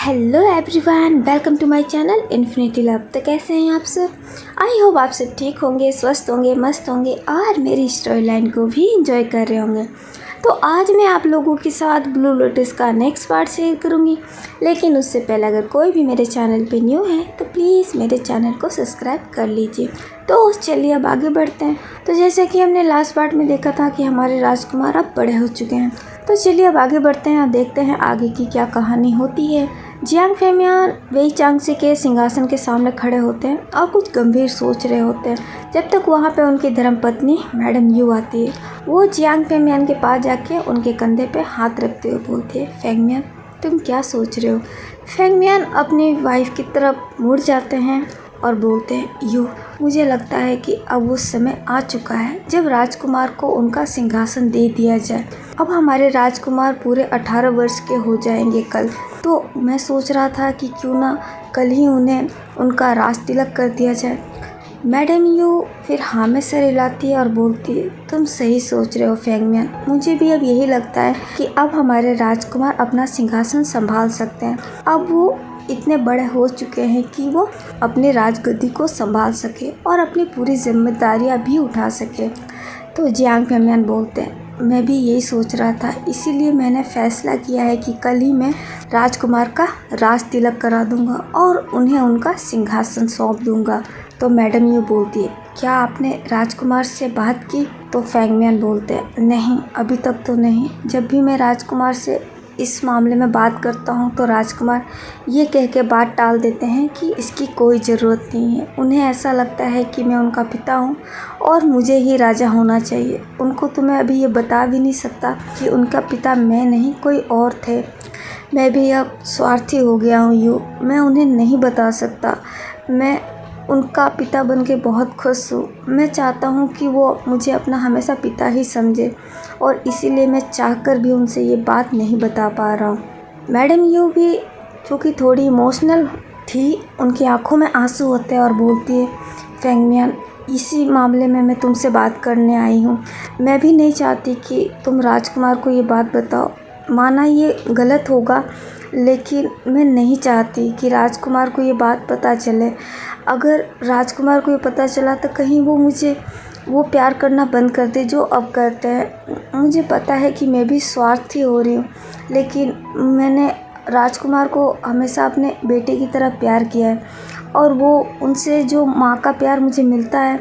Hello everyone, welcome to my channel infinity love. तो कैसे हैं आप सब? आई होप आप सब ठीक होंगे, स्वस्थ होंगे, मस्त होंगे और मेरी स्टोरी लाइन को भी इंजॉय कर रहे होंगे। तो आज मैं आप लोगों के साथ ब्लू लोटस का नेक्स्ट पार्ट शेयर करूंगी, लेकिन उससे पहले अगर कोई भी मेरे चैनल पे न्यू है तो प्लीज़ मेरे चैनल को सब्सक्राइब कर लीजिए। तो चलिए अब आगे बढ़ते हैं। तो जैसे कि हमने लास्ट पार्ट में देखा था कि हमारे राजकुमार अब बड़े हो चुके हैं, तो चलिए अब आगे बढ़ते हैं और देखते हैं आगे की क्या कहानी होती है। जियांग फेमियान वेई चांगसी के सिंहासन के सामने खड़े होते हैं और कुछ गंभीर सोच रहे होते हैं। जब तक वहाँ पे उनकी धर्मपत्नी मैडम यू आती है। वो जियांग फेमियान के पास जाके उनके कंधे पे हाथ रखते हुए बोलती है, फेंगमियान तुम क्या सोच रहे हो? फेंगमियान अपनी वाइफ की तरफ मुड़ जाते हैं और बोलते हैं, यू मुझे लगता है कि अब वो समय आ चुका है जब राजकुमार को उनका सिंहासन दे दिया जाए। अब हमारे राजकुमार पूरे 18 वर्ष के हो जाएंगे कल, तो मैं सोच रहा था कि क्यों ना कल ही उन्हें उनका राज तिलक कर दिया जाए। मैडम यू फिर हाँ में सर हिलाती है और बोलती है, तुम सही सोच रहे हो फेंगमियान, मुझे भी अब यही लगता है कि अब हमारे राजकुमार अपना सिंहासन संभाल सकते हैं। अब वो इतने बड़े हो चुके हैं कि वो अपने राजगद्दी को संभाल सके और अपनी पूरी जिम्मेदारियां भी उठा सके। तो जियांग फेमियान बोलते हैं, मैं भी यही सोच रहा था, इसीलिए मैंने फैसला किया है कि कल ही मैं राजकुमार का राज तिलक करा दूंगा और उन्हें उनका सिंहासन सौंप दूंगा। तो मैडम यू बोलती है, क्या आपने राजकुमार से बात की? तो फेंगमियान बोलते हैं, नहीं अभी तक तो नहीं। जब भी मैं राजकुमार से इस मामले में बात करता हूँ तो राजकुमार ये कह के बात टाल देते हैं कि इसकी कोई ज़रूरत नहीं है। उन्हें ऐसा लगता है कि मैं उनका पिता हूँ और मुझे ही राजा होना चाहिए। उनको तो मैं अभी ये बता भी नहीं सकता कि उनका पिता मैं नहीं कोई और थे। मैं भी अब स्वार्थी हो गया हूँ यू, मैं उन्हें नहीं बता सकता। मैं उनका पिता बन के बहुत खुश हूँ। मैं चाहता हूँ कि वो मुझे अपना हमेशा पिता ही समझे और इसीलिए मैं चाहकर भी उनसे ये बात नहीं बता पा रहा हूँ। मैडम यू भी चूँकि थोड़ी इमोशनल थी, उनकी आंखों में आंसू होते हैं और बोलती है, फेंगमियान इसी मामले में मैं तुमसे बात करने आई हूँ। मैं भी नहीं चाहती कि तुम राजकुमार को ये बात बताओ, माना ये गलत होगा, लेकिन मैं नहीं चाहती कि राजकुमार को ये बात पता चले। अगर राजकुमार को ये पता चला तो कहीं वो प्यार करना बंद कर दे जो अब करते हैं। मुझे पता है कि मैं भी स्वार्थी हो रही हूँ, लेकिन मैंने राजकुमार को हमेशा अपने बेटे की तरह प्यार किया है और वो उनसे जो माँ का प्यार मुझे मिलता है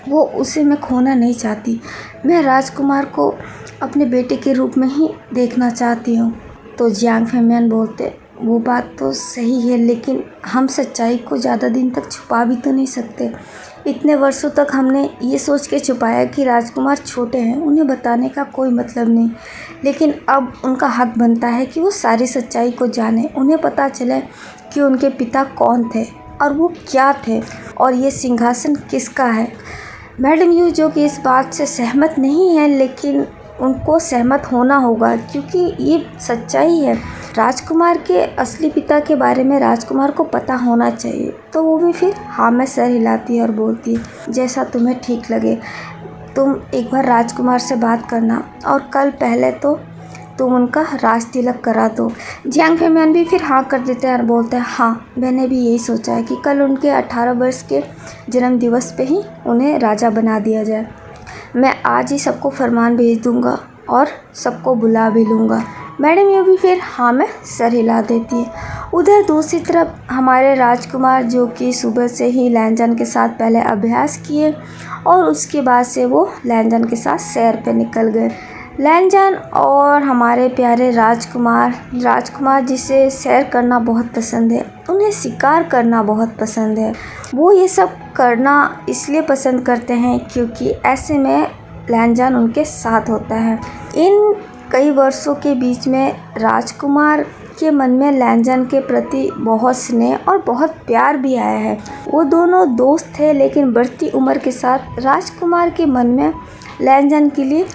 वो उसे मैं खोना नहीं चाहती। मैं राजकुमार को अपने बेटे के रूप में ही देखना चाहती हूँ। तो जियांग फेमियान बोलते, वो बात तो सही है, लेकिन हम सच्चाई को ज़्यादा दिन तक छुपा भी तो नहीं सकते। इतने वर्षों तक हमने ये सोच के छुपाया कि राजकुमार छोटे हैं, उन्हें बताने का कोई मतलब नहीं। लेकिन अब उनका हक बनता है कि वो सारी सच्चाई को जाने, उन्हें पता चले कि उनके पिता कौन थे और वो क्या थे और ये सिंहासन किसका है। मैडम यू जो कि इस बात से सहमत नहीं है, लेकिन उनको सहमत होना होगा क्योंकि ये सच्चाई है। राजकुमार के असली पिता के बारे में राजकुमार को पता होना चाहिए। तो वो भी फिर हाँ में सर हिलाती है और बोलती है, जैसा तुम्हें ठीक लगे। तुम एक बार राजकुमार से बात करना और कल पहले तो तुम उनका राज तिलक करा दो। जियांग फेमियान भी फिर हाँ कर देते हैं और बोलते हैं, हाँ मैंने भी यही सोचा है कि कल उनके 18 वर्ष के जन्म दिवस पे ही उन्हें राजा बना दिया जाए। मैं आज ही सबको फरमान भेज दूंगा और सबको बुला भी लूँगा। मैडम ये भी फिर हाँ में सर हिला देती है। उधर दूसरी तरफ हमारे राजकुमार जो कि सुबह से ही लैंजन के साथ पहले अभ्यास किए और उसके बाद से वो लैंजन के साथ सैर पे निकल गए। लैंजन और हमारे प्यारे राजकुमार जिसे सैर करना बहुत पसंद है, उन्हें शिकार करना बहुत पसंद है। वो ये सब करना इसलिए पसंद करते हैं क्योंकि ऐसे में लैंजन उनके साथ होता है। इन कई वर्षों के बीच में राजकुमार के मन में लैंजन के प्रति बहुत स्नेह और बहुत प्यार भी आया है। वो दोनों दोस्त थे, लेकिन बढ़ती उम्र के साथ राजकुमार के मन में लैंजन के लिए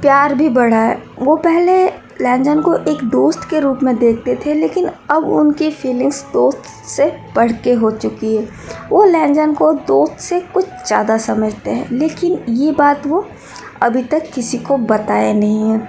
प्यार भी बढ़ा है। वो पहले लैंजन को एक दोस्त के रूप में देखते थे, लेकिन अब उनकी फीलिंग्स दोस्त से बढ़ के हो चुकी है। वो लैंजन को दोस्त से कुछ ज़्यादा समझते हैं, लेकिन ये बात वो अभी तक किसी को बताए नहीं है।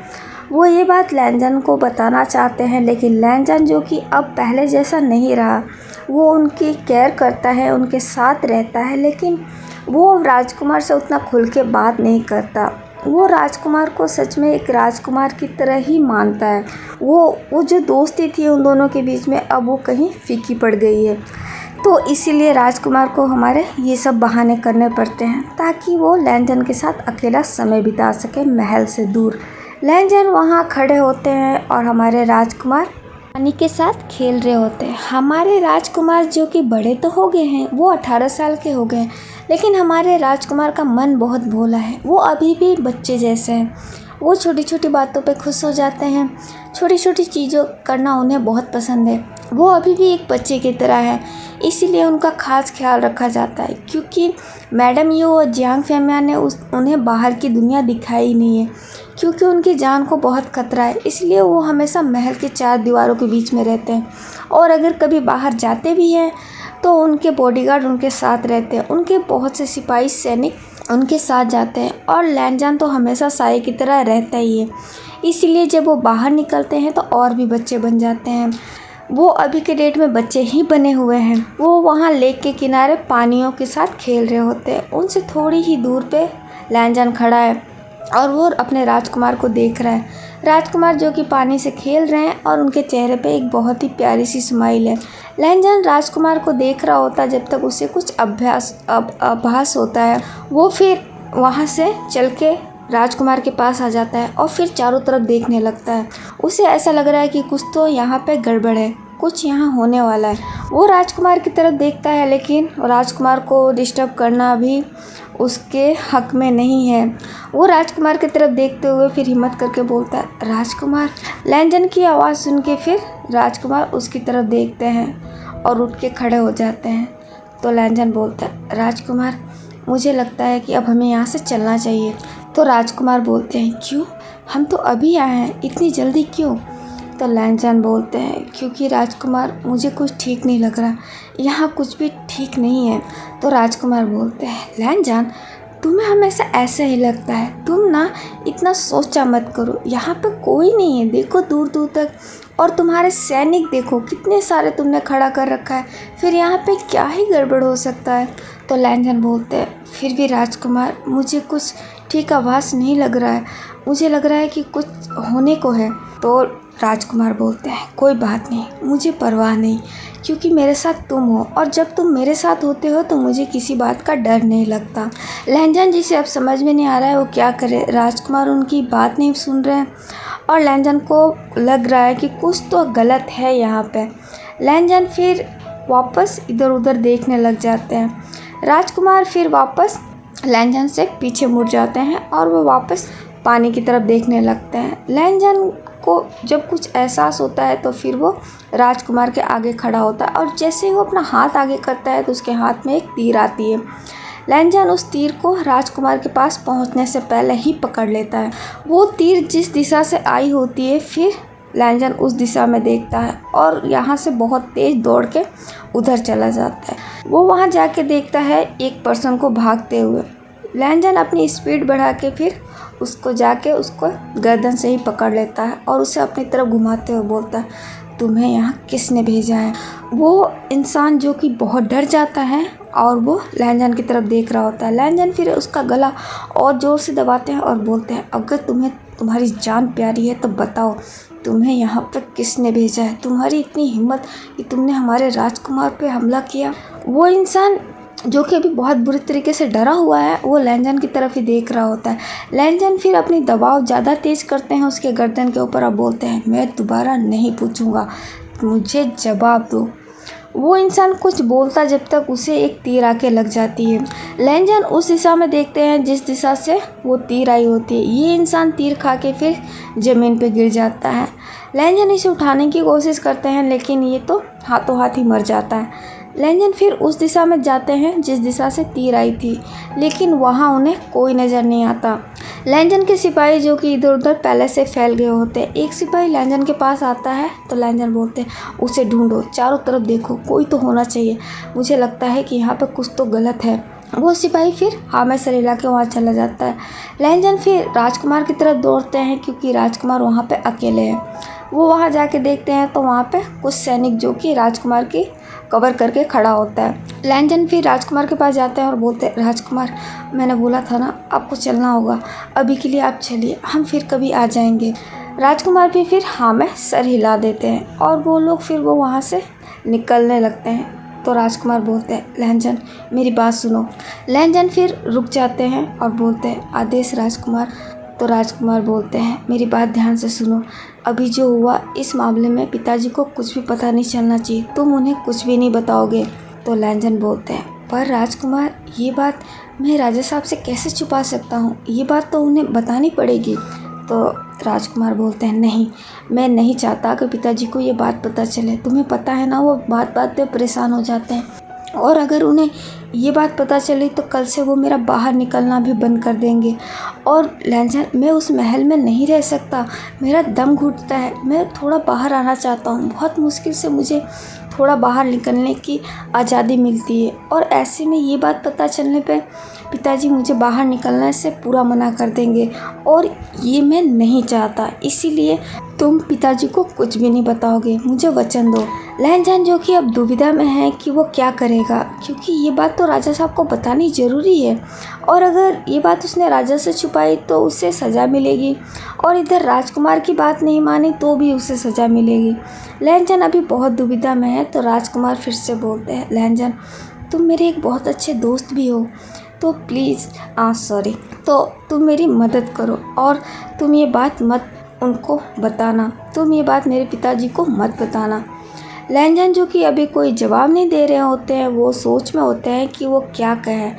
वो ये बात लैंजन को बताना चाहते हैं, लेकिन लैंजन जो कि अब पहले जैसा नहीं रहा, वो उनकी केयर करता है, उनके साथ रहता है, लेकिन वो राजकुमार से उतना खुल के बात नहीं करता। वो राजकुमार को सच में एक राजकुमार की तरह ही मानता है। वो जो दोस्ती थी उन दोनों के बीच में अब वो कहीं फीकी पड़ गई है। तो इसीलिए राजकुमार को हमारे ये सब बहाने करने पड़ते हैं ताकि वो लैंजन के साथ अकेला समय बिता सके महल से दूर। लैंजन वहाँ खड़े होते हैं और हमारे राजकुमार पानी के साथ खेल रहे होते हैं। हमारे राजकुमार जो कि बड़े तो हो गए हैं, वो 18 साल के हो गए हैं, लेकिन हमारे राजकुमार का मन बहुत भोला है। वो अभी भी बच्चे जैसे हैं। वो छोटी छोटी बातों पे खुश हो जाते हैं, छोटी छोटी चीज़ों करना उन्हें बहुत पसंद है। वो अभी भी एक बच्चे की तरह है, इसीलिए उनका खास ख्याल रखा जाता है, क्योंकि मैडम यू और जियांग फेमिया ने उन्हें बाहर की दुनिया दिखाई नहीं है, क्योंकि उनकी जान को बहुत खतरा है। इसलिए वो हमेशा महल के 4 दीवारों के बीच में रहते हैं, और अगर कभी बाहर जाते भी हैं तो उनके बॉडीगार्ड उनके साथ रहते हैं। उनके बहुत से सिपाही सैनिक उनके साथ जाते हैं, और लैंजन तो हमेशा साये की तरह रहता ही है। इसीलिए जब वो बाहर निकलते हैं तो और भी बच्चे बन जाते हैं। वो अभी के डेट में बच्चे ही बने हुए हैं। वो वहाँ लेक के किनारे पानियों के साथ खेल रहे होते हैं। उनसे थोड़ी ही दूर पे लैंजन खड़ा है और वो अपने राजकुमार को देख रहा है। राजकुमार जो कि पानी से खेल रहे हैं और उनके चेहरे पे एक बहुत ही प्यारी सी स्माइल है। लैंजन राजकुमार को देख रहा होता है जब तक उसे कुछ आभास होता है। वो फिर वहाँ से चल के राजकुमार के पास आ जाता है और फिर चारों तरफ देखने लगता है। उसे ऐसा लग रहा है कि कुछ तो यहाँ पे गड़बड़ है, कुछ यहाँ होने वाला है। वो राजकुमार की तरफ देखता है, लेकिन राजकुमार को डिस्टर्ब करना भी उसके हक में नहीं है। वो राजकुमार की तरफ देखते हुए फिर हिम्मत करके बोलता है, राजकुमार। लैंजन की आवाज़ सुन के फिर राजकुमार उसकी तरफ देखते हैं और उठ के खड़े हो जाते हैं। तो लैंजन बोलता है, राजकुमार, मुझे लगता है कि अब हमें यहाँ से चलना चाहिए। तो राजकुमार बोलते हैं, क्यों? हम तो अभी आए हैं, इतनी जल्दी क्यों? तो लैंजन बोलते हैं, क्योंकि राजकुमार मुझे कुछ ठीक नहीं लग रहा, यहाँ कुछ भी ठीक नहीं है। तो राजकुमार बोलते हैं, लैंजन, तुम्हें हमेशा ऐसा ही लगता है, तुम ना इतना सोचा मत करो, यहाँ पे कोई नहीं है, देखो दूर दूर तक, और तुम्हारे सैनिक देखो कितने सारे तुमने खड़ा कर रखा है, फिर यहाँ पे क्या ही गड़बड़ हो सकता है। तो लैंजन बोलते हैं, फिर भी राजकुमार, मुझे कुछ ठीक आभास नहीं लग रहा है, मुझे लग रहा है कि कुछ होने को है। तो राजकुमार बोलते हैं, कोई बात नहीं, मुझे परवाह नहीं, क्योंकि मेरे साथ तुम हो, और जब तुम मेरे साथ होते हो तो मुझे किसी बात का डर नहीं लगता। लैंजन जी से अब समझ में नहीं आ रहा है वो क्या करे। राजकुमार उनकी बात नहीं सुन रहे हैं और लैंजन को लग रहा है कि कुछ तो गलत है यहाँ पे। लैंजन फिर वापस इधर उधर देखने लग जाते हैं। राजकुमार फिर वापस लैंजन से पीछे मुड़ जाते हैं और वो वापस पानी की तरफ देखने लगते हैं। लैंजन को जब कुछ एहसास होता है तो फिर वो राजकुमार के आगे खड़ा होता है, और जैसे ही वो अपना हाथ आगे करता है तो उसके हाथ में एक तीर आती है। लैंजन उस तीर को राजकुमार के पास पहुंचने से पहले ही पकड़ लेता है। वो तीर जिस दिशा से आई होती है, फिर लैंजन उस दिशा में देखता है और यहाँ से बहुत तेज़ दौड़ के उधर चला जाता है। वो वहाँ जाके देखता है एक पर्सन को भागते हुए। लैंजन अपनी स्पीड बढ़ा के फिर उसको जाके उसको गर्दन से ही पकड़ लेता है और उसे अपनी तरफ घुमाते हुए बोलता है, तुम्हें यहाँ किसने भेजा है? वो इंसान जो कि बहुत डर जाता है और वो लैंजन की तरफ देख रहा होता है। लैंजन फिर उसका गला और ज़ोर से दबाते हैं और बोलते हैं, अगर तुम्हें तुम्हारी जान प्यारी है तो बताओ, तुम्हें यहाँ पर किसने भेजा है? तुम्हारी इतनी हिम्मत कि तुमने हमारे राजकुमार पे हमला किया। वो इंसान जो कि अभी बहुत बुरी तरीके से डरा हुआ है, वो लैंजन की तरफ ही देख रहा होता है। लैंजन फिर अपनी दबाव ज़्यादा तेज़ करते हैं उसके गर्दन के ऊपर और बोलते हैं, मैं दोबारा नहीं पूछूंगा, मुझे जवाब दो। वो इंसान कुछ बोलता जब तक उसे एक तीर आके लग जाती है। लैंजन उस दिशा में देखते हैं जिस दिशा से वो तीर आई होती है। ये इंसान तीर खा के फिर ज़मीन पे गिर जाता है। लैंजन इसे उठाने की कोशिश करते हैं, लेकिन ये तो हाथों हाथ ही मर जाता है। लैंजन फिर उस दिशा में जाते हैं जिस दिशा से तीर आई थी, लेकिन वहाँ उन्हें कोई नज़र नहीं आता। लैंजन के सिपाही जो कि इधर उधर पहले से फैल गए होते हैं। एक सिपाही लैंजन के पास आता है तो लैंजन बोलते हैं, उसे ढूंढो, चारों तरफ देखो, कोई तो होना चाहिए, मुझे लगता है कि यहाँ पर कुछ तो गलत है। वो सिपाही फिर हाँ में सर हिला के वहाँ चला जाता है। लैंजन फिर राजकुमार की तरफ दौड़ते हैं क्योंकि राजकुमार वहाँ पे अकेले हैं। वो वहाँ जाके देखते हैं तो वहाँ पे कुछ सैनिक जो कि राजकुमार की कवर करके खड़ा होता है। लैंजन फिर राजकुमार के पास जाते हैं और बोलते हैं, राजकुमार मैंने बोला था ना आपको चलना होगा, अभी के लिए आप चलिए, हम फिर कभी आ जाएंगे। राजकुमार भी फिर हाँ में सर हिला देते हैं और वो लोग फिर वो वहाँ से निकलने लगते हैं। तो राजकुमार बोलते हैं, लैंजन मेरी बात सुनो। लैंजन फिर रुक जाते हैं और बोलते हैं, आदेश राजकुमार। तो राजकुमार बोलते हैं, मेरी बात ध्यान से सुनो, अभी जो हुआ इस मामले में पिताजी को कुछ भी पता नहीं चलना चाहिए, तुम उन्हें कुछ भी नहीं बताओगे। तो लैंजन बोलते हैं, पर राजकुमार ये बात मैं राजा साहब से कैसे छुपा सकता हूँ, ये बात तो उन्हें बतानी पड़ेगी। तो राजकुमार बोलते हैं, नहीं, मैं नहीं चाहता कि पिताजी को ये बात पता चले। तुम्हें पता है ना वो बात बात पे परेशान हो जाते हैं, और अगर उन्हें ये बात पता चली तो कल से वो मेरा बाहर निकलना भी बंद कर देंगे। और लैंजन मैं उस महल में नहीं रह सकता, मेरा दम घुटता है, मैं थोड़ा बाहर आना चाहता हूँ। बहुत मुश्किल से मुझे थोड़ा बाहर निकलने की आज़ादी मिलती है, और ऐसे में ये बात पता चलने पे पिताजी मुझे बाहर निकलने से पूरा मना कर देंगे, और ये मैं नहीं चाहता। इसीलिए तुम पिताजी को कुछ भी नहीं बताओगे, मुझे वचन दो। लैंजन जो कि अब दुविधा में है कि वो क्या करेगा, क्योंकि ये बात तो राजा साहब को बतानी ज़रूरी है, और अगर ये बात उसने राजा से छुपाई तो उसे सज़ा मिलेगी, और इधर राजकुमार की बात नहीं मानी तो भी उसे सज़ा मिलेगी। लैंजन अभी बहुत दुविधा में है। तो राजकुमार फिर से बोलते हैं, लैंजन तुम मेरे एक बहुत अच्छे दोस्त भी हो, तो प्लीज़ सॉरी, तो तुम मेरी मदद करो, और तुम ये बात मत उनको बताना, तुम ये बात मेरे पिताजी को मत बताना। लैंजन जो कि अभी कोई जवाब नहीं दे रहे होते हैं, वो सोच में होते हैं कि वो क्या कहें।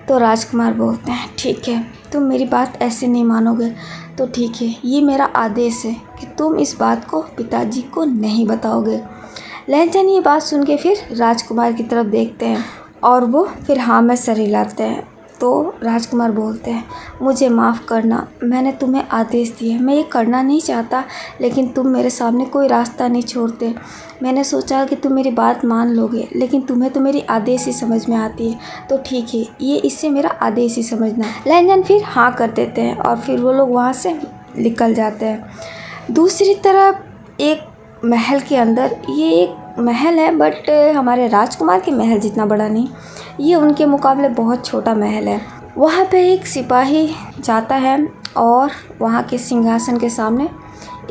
तो राजकुमार बोलते हैं, ठीक है, तुम मेरी बात ऐसे नहीं मानोगे तो ठीक है, ये मेरा आदेश है कि तुम इस बात को पिताजी को नहीं बताओगे। लैंजन ये बात सुन के फिर राजकुमार की तरफ देखते हैं और वो फिर हाँ में सर हिलाते हैं। तो राजकुमार बोलते हैं, मुझे माफ़ करना, मैंने तुम्हें आदेश दिए, मैं ये करना नहीं चाहता, लेकिन तुम मेरे सामने कोई रास्ता नहीं छोड़ते। मैंने सोचा कि तुम मेरी बात मान लोगे, लेकिन तुम्हें तो मेरी आदेश ही समझ में आती है, तो ठीक है, ये इससे मेरा आदेश ही समझना। लैंजन फिर हाँ कर देते हैं और फिर वो लोग वहाँ से निकल जाते हैं। दूसरी तरफ एक महल के अंदर, ये एक महल है बट हमारे राजकुमार के महल जितना बड़ा नहीं, ये उनके मुकाबले बहुत छोटा महल है। वहाँ पे एक सिपाही जाता है और वहाँ के सिंहासन के सामने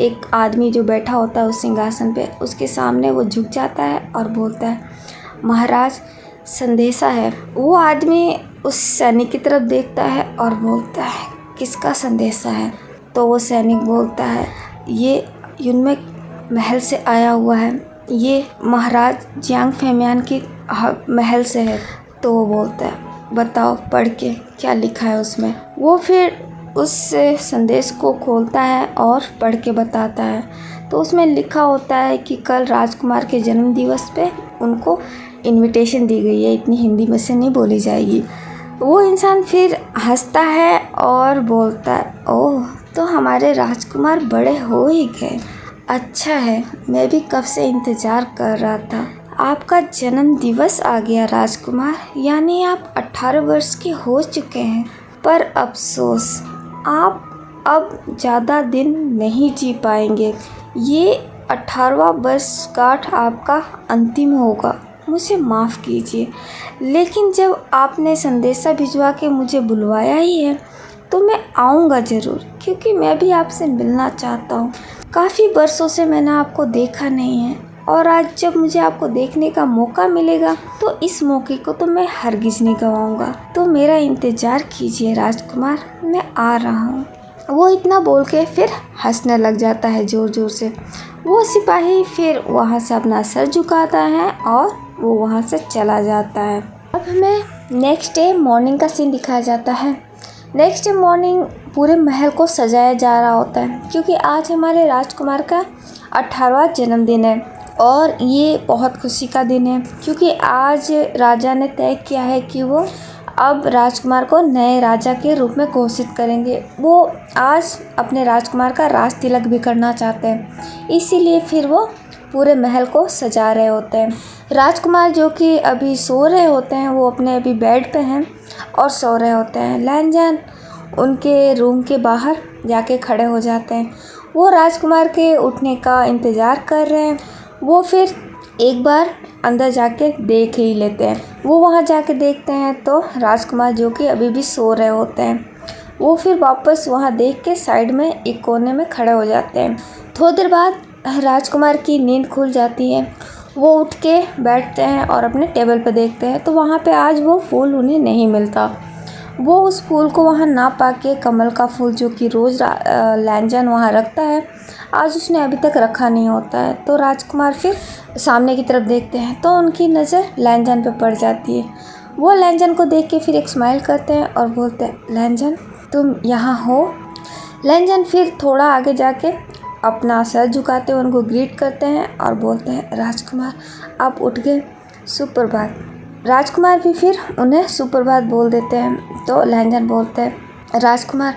एक आदमी जो बैठा होता है उस सिंहासन पे, उसके सामने वो झुक जाता है और बोलता है, महाराज संदेशा है। वो आदमी उस सैनिक की तरफ देखता है और बोलता है, किसका संदेशा है? तो वो सैनिक बोलता है, ये युनमेक महल से आया हुआ है, ये महाराज जियांग फैमियान की महल से है। तो वो बोलता है, बताओ पढ़ के क्या लिखा है उसमें। वो फिर उस संदेश को खोलता है और पढ़ के बताता है। तो उसमें लिखा होता है कि कल राजकुमार के जन्म दिवस पे उनको इनविटेशन दी गई है। इतनी हिंदी में से नहीं बोली जाएगी। वो इंसान फिर हंसता है और बोलता है, ओह तो हमारे राजकुमार बड़े हो ही गए, अच्छा है, मैं भी कब से इंतज़ार कर रहा था। आपका जन्म दिवस आ गया राजकुमार, यानी आप 18 वर्ष के हो चुके हैं। पर अफसोस, आप अब ज़्यादा दिन नहीं जी पाएंगे। ये 18वां वर्षगांठ आपका अंतिम होगा। मुझे माफ़ कीजिए, लेकिन जब आपने संदेशा भिजवा के मुझे बुलवाया ही है तो मैं आऊँगा ज़रूर, क्योंकि मैं भी आपसे मिलना चाहता हूँ। काफ़ी वर्षों से मैंने आपको देखा नहीं है, और आज जब मुझे आपको देखने का मौका मिलेगा तो इस मौके को तो मैं हरगिज़ नहीं गंवाऊंगा। तो मेरा इंतज़ार कीजिए राजकुमार, मैं आ रहा हूँ। वो इतना बोल के फिर हंसने लग जाता है ज़ोर ज़ोर से। वो सिपाही फिर वहाँ से अपना सर झुकाता है और वो वहाँ से चला जाता है। अब हमें नेक्स्ट डे मॉर्निंग का सीन दिखाया जाता है। नेक्स्ट डे मॉर्निंग पूरे महल को सजाया जा रहा होता है, क्योंकि आज हमारे राजकुमार का 18वां जन्मदिन है, और ये बहुत खुशी का दिन है, क्योंकि आज राजा ने तय किया है कि वो अब राजकुमार को नए राजा के रूप में घोषित करेंगे। वो आज अपने राजकुमार का राज तिलक भी करना चाहते हैं, इसीलिए फिर वो पूरे महल को सजा रहे होते हैं। राजकुमार जो कि अभी सो रहे होते हैं, वो अपने अभी बेड पे हैं, और सो रहे होते हैं। लैनजान उनके रूम के बाहर जाके खड़े हो जाते हैं। वो राजकुमार के उठने का इंतज़ार कर रहे हैं। वो फिर एक बार अंदर जाके देख ही लेते हैं। वो वहाँ जाके देखते हैं तो राजकुमार जो कि अभी भी सो रहे होते हैं। वो फिर वापस वहाँ देख के साइड में एक कोने में खड़े हो जाते हैं। थोड़ी देर बाद राजकुमार की नींद खुल जाती है। वो उठ के बैठते हैं और अपने टेबल पे देखते हैं तो वहाँ पे आज वो फूल उन्हें नहीं मिलता। वो उस फूल को वहाँ ना पाके कमल का फूल जो कि रोज़ लैनजान वहाँ रखता है, आज उसने अभी तक रखा नहीं होता है। तो राजकुमार फिर सामने की तरफ देखते हैं तो उनकी नज़र लैनजान पे पड़ जाती है। वो लैनजान को देख के फिर एक स्माइल करते हैं और बोलते हैं, लैनजान तुम यहाँ हो। लैनजान फिर थोड़ा आगे जाके अपना सर झुकाते हुए उनको ग्रीट करते हैं और बोलते हैं, राजकुमार आप उठ गए, सुप्रभात। राजकुमार भी फिर उन्हें सुप्रभात बोल देते हैं। तो लैनजान बोलते हैं, राजकुमार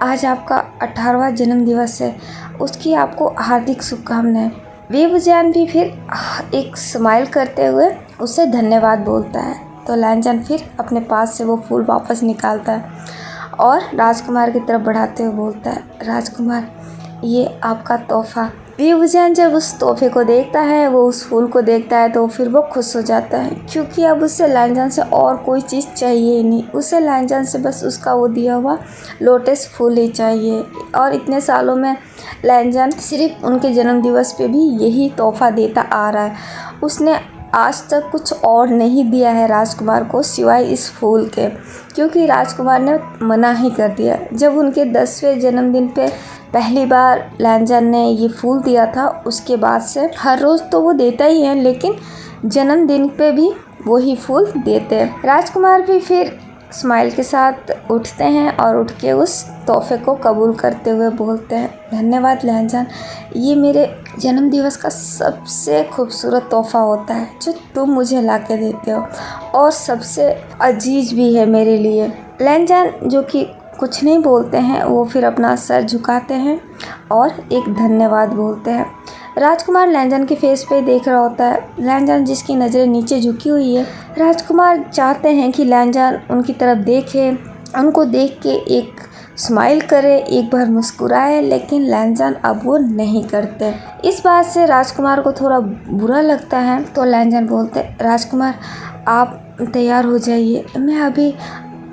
आज आपका 18वां जन्मदिवस है, उसकी आपको हार्दिक शुभकामनाएं। बेबुजान भी फिर एक स्माइल करते हुए उससे धन्यवाद बोलता है। तो लैनजान फिर अपने पास से वो फूल वापस निकालता है और राजकुमार की तरफ बढ़ाते हुए बोलता है, राजकुमार ये आपका तोहफ़ा। बेबुजान जब उस तोहफे को देखता है, वो उस फूल को देखता है तो फिर वो खुश हो जाता है, क्योंकि अब उसे लैनजान से और कोई चीज़ चाहिए ही नहीं। उसे लैनजान से बस उसका वो दिया हुआ लोटस फूल ही चाहिए। और इतने सालों में लैनजान सिर्फ उनके जन्मदिवस पे भी यही तोहफ़ा देता आ रहा है। उसने आज तक कुछ और नहीं दिया है राजकुमार को सिवाय इस फूल के, क्योंकि राजकुमार ने मना ही कर दिया। जब उनके 10वें जन्मदिन पे पहली बार लैनजान ने ये फूल दिया था, उसके बाद से हर रोज़ तो वो देता ही है, लेकिन जन्मदिन पे भी वही फूल देते हैं। राजकुमार भी फिर स्माइल के साथ उठते हैं और उठ के उस तोहफे को कबूल करते हुए बोलते हैं, धन्यवाद लैनजान, ये मेरे जन्मदिवस का सबसे खूबसूरत तोहफ़ा होता है जो तुम मुझे ला के देते हो, और सबसे अजीज भी है मेरे लिए। लैनजान जो कि कुछ नहीं बोलते हैं, वो फिर अपना सर झुकाते हैं और एक धन्यवाद बोलते हैं। राजकुमार लैनजान के फेस पे देख रहा होता है। लैनजान जिसकी नज़रें नीचे झुकी हुई है, राजकुमार चाहते हैं कि लैनजान उनकी तरफ देखे, उनको देख के एक स्माइल करे, एक बार मुस्कुराए, लेकिन लैनजान अब वो नहीं करते। इस बात से राजकुमार को थोड़ा बुरा लगता है। तो लैनजान बोलते, राजकुमार आप तैयार हो जाइए, मैं अभी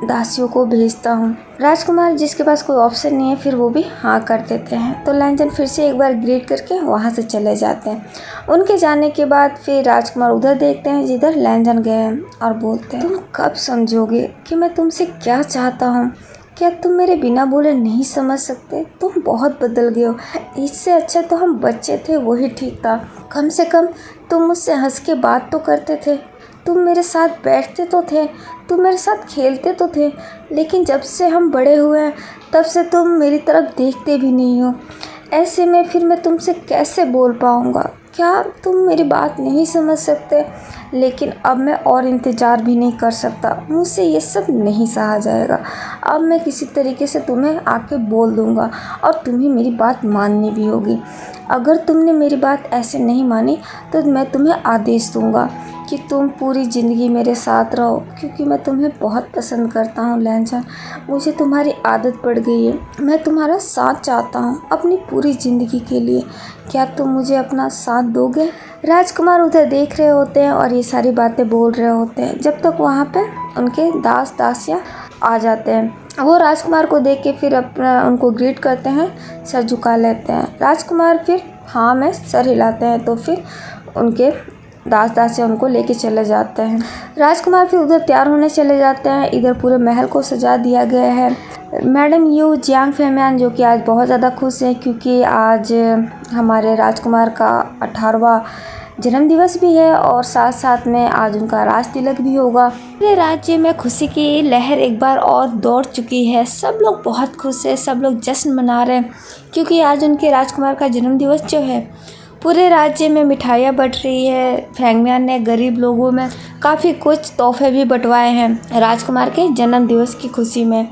दासियों को भेजता हूँ। राजकुमार जिसके पास कोई ऑप्शन नहीं है, फिर वो भी हाँ कर देते हैं। तो लैनजान फिर से एक बार ग्रीट करके वहाँ से चले जाते हैं। उनके जाने के बाद फिर राजकुमार उधर देखते हैं जिधर लैनजान गए हैं और बोलते हैं, तुम कब समझोगे कि मैं तुमसे क्या चाहता हूँ? क्या तुम मेरे बिना बोले नहीं समझ सकते? तुम बहुत बदल गए हो। इससे अच्छा तो हम बच्चे थे, वही ठीक था। कम से कम तुम मुझसे हंस के बात तो करते थे, तुम मेरे साथ बैठते तो थे, तुम मेरे साथ खेलते तो थे, लेकिन जब से हम बड़े हुए हैं तब से तुम मेरी तरफ देखते भी नहीं हो। ऐसे में फिर मैं तुमसे कैसे बोल पाऊँगा? क्या तुम मेरी बात नहीं समझ सकते? लेकिन अब मैं और इंतज़ार भी नहीं कर सकता, मुझसे ये सब नहीं सहा जाएगा। अब मैं किसी तरीके से तुम्हें आके बोल दूँगा और तुम्हें मेरी बात माननी भी होगी। अगर तुमने मेरी बात ऐसे नहीं मानी तो मैं तुम्हें आदेश दूँगा कि तुम पूरी ज़िंदगी मेरे साथ रहो, क्योंकि मैं तुम्हें बहुत पसंद करता हूँ लैनजान। मुझे तुम्हारी आदत पड़ गई है, मैं तुम्हारा साथ चाहता हूँ अपनी पूरी ज़िंदगी के लिए। क्या तुम मुझे अपना साथ दोगे? राजकुमार उधर देख रहे होते हैं और ये सारी बातें बोल रहे होते हैं, जब तक वहाँ पे उनके दास दासियाँ आ जाते हैं। वो राजकुमार को देख के फिर अपना उनको ग्रीट करते हैं, सर झुका लेते हैं। राजकुमार फिर हाँ में सर हिलाते हैं, तो फिर उनके दास दासियाँ उनको लेके चले जाते हैं। राजकुमार फिर उधर तैयार होने चले जाते हैं। इधर पूरे महल को सजा दिया गया है। मैडम यू जियांग फैमियान जो कि आज बहुत ज़्यादा खुश हैं, क्योंकि आज हमारे राजकुमार का 18वां जन्मदिवस भी है और साथ साथ में आज उनका राज तिलक भी होगा। पूरे राज्य में खुशी की लहर एक बार और दौड़ चुकी है। सब लोग बहुत खुश हैं, सब लोग जश्न मना रहे हैं, क्योंकि आज उनके राजकुमार का जन्मदिवस जो है। पूरे राज्य में मिठाइयाँ बँट रही है। फैंगमियान ने गरीब लोगों में काफ़ी कुछ तोहफे भी बंटवाए हैं राजकुमार के जन्मदिवस की खुशी में।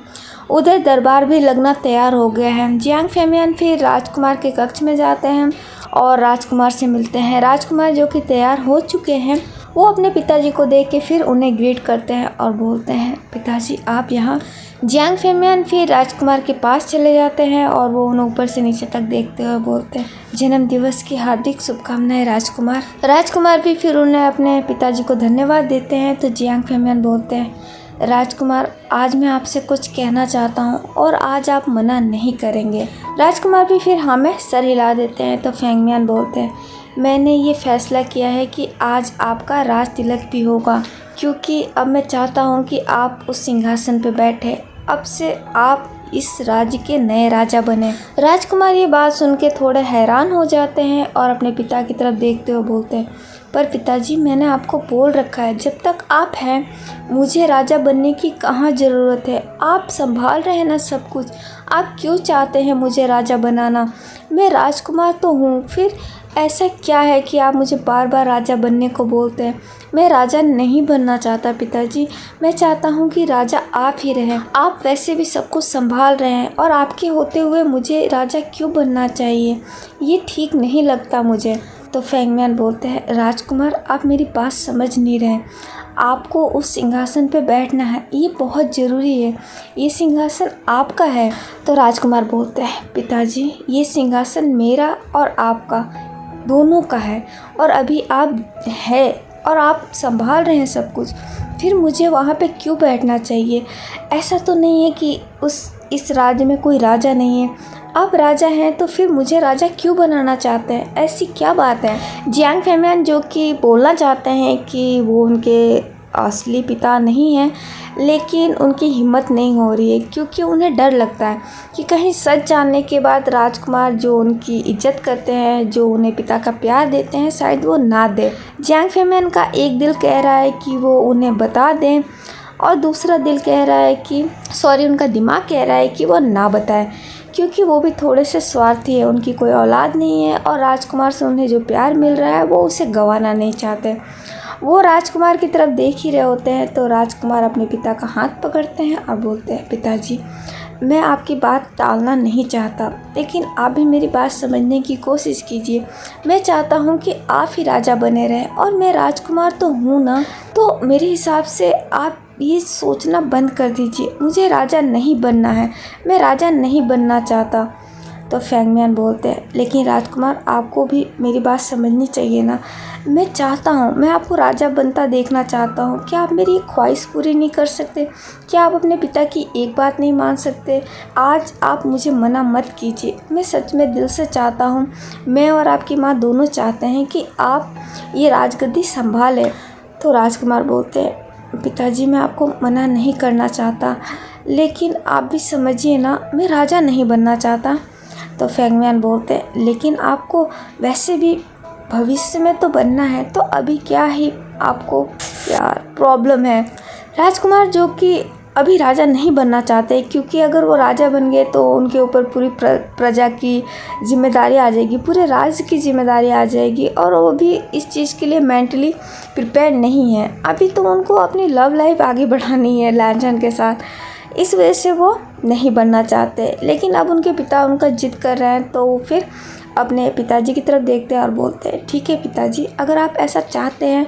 उधर दरबार भी लगना तैयार हो गया है। जियांग फैमियान फिर राजकुमार के कक्ष में जाते हैं और राजकुमार से मिलते हैं। राजकुमार जो कि तैयार हो चुके हैं, वो अपने पिताजी को देख के फिर उन्हें ग्रीट करते हैं और बोलते हैं, पिताजी आप यहाँ। जियांग फेमियान फिर राजकुमार के पास चले जाते हैं और वो उन्हें ऊपर से नीचे तक देखते हुए बोलते हैं, जन्मदिवस की हार्दिक शुभकामनाएं राजकुमार। राजकुमार भी फिर उन्हें अपने पिताजी को धन्यवाद देते हैं। तो जियांग फेमियान बोलते हैं, राजकुमार आज मैं आपसे कुछ कहना चाहता हूँ और आज आप मना नहीं करेंगे। राजकुमार भी फिर हाँ में सर हिला देते हैं। तो फेंगमियान बोलते हैं, मैंने ये फैसला किया है कि आज आपका राज तिलक भी होगा, क्योंकि अब मैं चाहता हूँ कि आप उस सिंहासन पर बैठे। अब से आप इस राज्य के नए राजा बने। राजकुमार ये बात सुन के थोड़े हैरान हो जाते हैं और अपने पिता की तरफ देखते हुए बोलते हैं, पर पिताजी मैंने आपको बोल रखा है जब तक आप हैं मुझे राजा बनने की कहाँ ज़रूरत है। आप संभाल रहे हैं ना सब कुछ, आप क्यों चाहते हैं मुझे राजा बनाना। मैं राजकुमार तो हूँ, फिर ऐसा क्या है कि आप मुझे बार बार राजा बनने को बोलते हैं। मैं राजा नहीं बनना चाहता पिताजी, मैं चाहता हूँ कि राजा आप ही रहें। आप वैसे भी सब कुछ संभाल रहे हैं और आपके होते हुए मुझे राजा क्यों बनना चाहिए, ये ठीक नहीं लगता मुझे। तो फेंगमियान बोलते हैं, राजकुमार आप मेरी बात समझ नहीं रहे। आपको उस सिंहासन पे बैठना है, ये बहुत ज़रूरी है, ये सिंहासन आपका है। तो राजकुमार बोलते हैं, पिताजी ये सिंहासन मेरा और आपका दोनों का है और अभी आप है और आप संभाल रहे हैं सब कुछ, फिर मुझे वहाँ पे क्यों बैठना चाहिए। ऐसा तो नहीं है कि इस राज्य में कोई राजा नहीं है, आप राजा हैं तो फिर मुझे राजा क्यों बनाना चाहते हैं, ऐसी क्या बात है। जियांग फेमियान जो कि बोलना चाहते हैं कि वो उनके असली पिता नहीं हैं, लेकिन उनकी हिम्मत नहीं हो रही है क्योंकि उन्हें डर लगता है कि कहीं सच जानने के बाद राजकुमार जो उनकी इज्जत करते हैं, जो उन्हें पिता का प्यार देते हैं, शायद वो ना दे। जियांग फेमियान का एक दिल कह रहा है कि वो उन्हें बता दें और दूसरा दिल कह रहा है कि उनका दिमाग कह रहा है कि वो ना बताए, क्योंकि वो भी थोड़े से स्वार्थी है। उनकी कोई औलाद नहीं है और राजकुमार से उन्हें जो प्यार मिल रहा है वो उसे गंवाना नहीं चाहते। वो राजकुमार की तरफ देख ही रहे होते हैं। तो राजकुमार अपने पिता का हाथ पकड़ते हैं और बोलते हैं, पिताजी मैं आपकी बात टालना नहीं चाहता, लेकिन आप भी मेरी बात समझने की कोशिश कीजिए। मैं चाहता हूँ कि आप ही राजा बने रहें और मैं राजकुमार तो हूँ ना, तो मेरे हिसाब से आप ये सोचना बंद कर दीजिए, मुझे राजा नहीं बनना है, मैं राजा नहीं बनना चाहता। तो फेंगमियान बोलते हैं, लेकिन राजकुमार आपको भी मेरी बात समझनी चाहिए ना, मैं चाहता हूँ, मैं आपको राजा बनता देखना चाहता हूँ। क्या आप मेरी एक ख्वाहिश पूरी नहीं कर सकते? क्या आप अपने पिता की एक बात नहीं मान सकते? आज आप मुझे मना मत कीजिए, मैं सच में दिल से चाहता हूँ, मैं और आपकी माँ दोनों चाहते हैं कि आप ये राजगद्दी संभालें। तो राजकुमार बोलते हैं, पिताजी मैं आपको मना नहीं करना चाहता, लेकिन आप भी समझिए ना, मैं राजा नहीं बनना चाहता। तो फेंगमियान बोलते हैं, लेकिन आपको वैसे भी भविष्य में तो बनना है, तो अभी क्या ही आपको यार प्रॉब्लम है। राजकुमार जो कि अभी राजा नहीं बनना चाहते, क्योंकि अगर वो राजा बन गए तो उनके ऊपर पूरी प्रजा की जिम्मेदारी आ जाएगी, पूरे राज्य की जिम्मेदारी आ जाएगी और वो भी इस चीज़ के लिए मेंटली प्रिपेयर नहीं है। अभी तो उनको अपनी लव लाइफ आगे बढ़ानी है लैंचन के साथ, इस वजह से वो नहीं बनना चाहते। लेकिन अब उनके पिता उनका जिद कर रहे हैं, तो फिर अपने पिताजी की तरफ देखते हैं और बोलते हैं, ठीक है पिताजी, अगर आप ऐसा चाहते हैं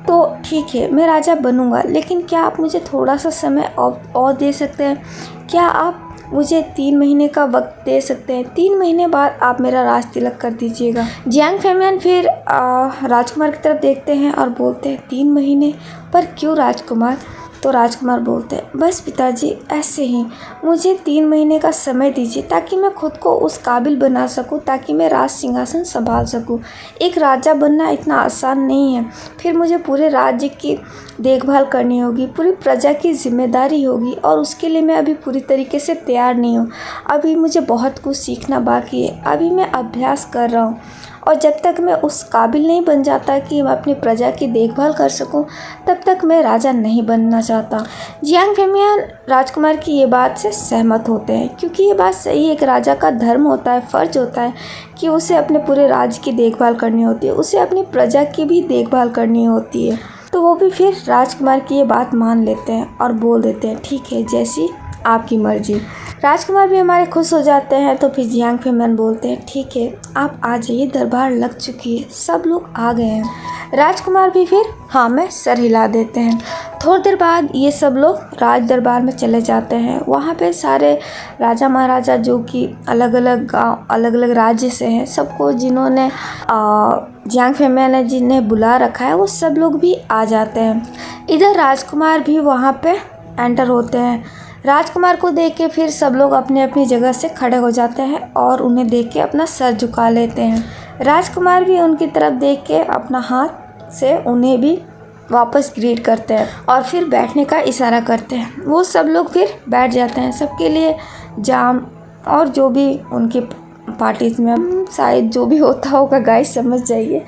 तो ठीक है, मैं राजा बनूंगा, लेकिन क्या आप मुझे थोड़ा सा समय और दे सकते हैं? क्या आप मुझे 3 महीने का वक्त दे सकते हैं? 3 महीने बाद आप मेरा राज तिलक कर दीजिएगा। जियांग फेमियान फिर राजकुमार की तरफ देखते हैं और बोलते हैं, 3 महीने पर क्यों राजकुमार? तो राजकुमार बोलते हैं, बस पिताजी ऐसे ही, मुझे 3 महीने का समय दीजिए ताकि मैं खुद को उस काबिल बना सकूं, ताकि मैं राज सिंहासन संभाल सकूं। एक राजा बनना इतना आसान नहीं है, फिर मुझे पूरे राज्य की देखभाल करनी होगी, पूरी प्रजा की जिम्मेदारी होगी और उसके लिए मैं अभी पूरी तरीके से तैयार नहीं हूँ। अभी मुझे बहुत कुछ सीखना बाकी है, अभी मैं अभ्यास कर रहा हूँ और जब तक मैं उस काबिल नहीं बन जाता कि मैं अपनी प्रजा की देखभाल कर सकूं, तब तक मैं राजा नहीं बनना चाहता। जियांग फेमियान राजकुमार की ये बात से सहमत होते हैं, क्योंकि ये बात सही है, एक राजा का धर्म होता है, फ़र्ज होता है कि उसे अपने पूरे राज्य की देखभाल करनी होती है, उसे अपनी प्रजा की भी देखभाल करनी होती है। तो वो भी फिर राजकुमार की ये बात मान लेते हैं और बोल देते हैं, ठीक है, जैसी आपकी मर्जी। राजकुमार भी हमारे खुश हो जाते हैं। तो फिर जियांग फेमियन बोलते हैं ठीक है आप आ जाइए, दरबार लग चुकी है, सब लोग आ गए हैं। राजकुमार भी फिर हाँ में सर हिला देते हैं। थोड़ी देर बाद ये सब लोग राज दरबार में चले जाते हैं। वहाँ पे सारे राजा महाराजा जो कि अलग अलग गांव अलग अलग राज्य से हैं, सबको जिन्होंने जियांग फेमियन ने जिन्हें बुला रखा है वो सब लोग भी आ जाते हैं। इधर राजकुमार भी वहाँ पे एंटर होते हैं। राजकुमार को देख के फिर सब लोग अपनी अपनी जगह से खड़े हो जाते हैं और उन्हें देख के अपना सर झुका लेते हैं। राजकुमार भी उनकी तरफ देख के अपना हाथ से उन्हें भी वापस ग्रीट करते हैं और फिर बैठने का इशारा करते हैं। वो सब लोग फिर बैठ जाते हैं। सबके लिए जाम और जो भी उनकी पार्टीज में शायद जो भी होता होगा गाइस समझ जाइए,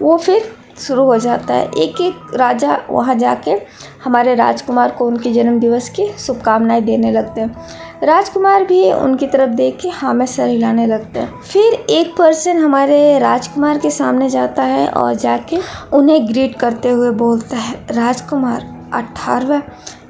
वो फिर शुरू हो जाता है। एक एक राजा वहाँ जाके हमारे राजकुमार को उनके जन्मदिवस की शुभकामनाएं देने लगते हैं। राजकुमार भी उनकी तरफ देख के हाँ में सर हिलाने लगते हैं। फिर एक पर्सन हमारे राजकुमार के सामने जाता है और जाके उन्हें ग्रीट करते हुए बोलता है राजकुमार 18वां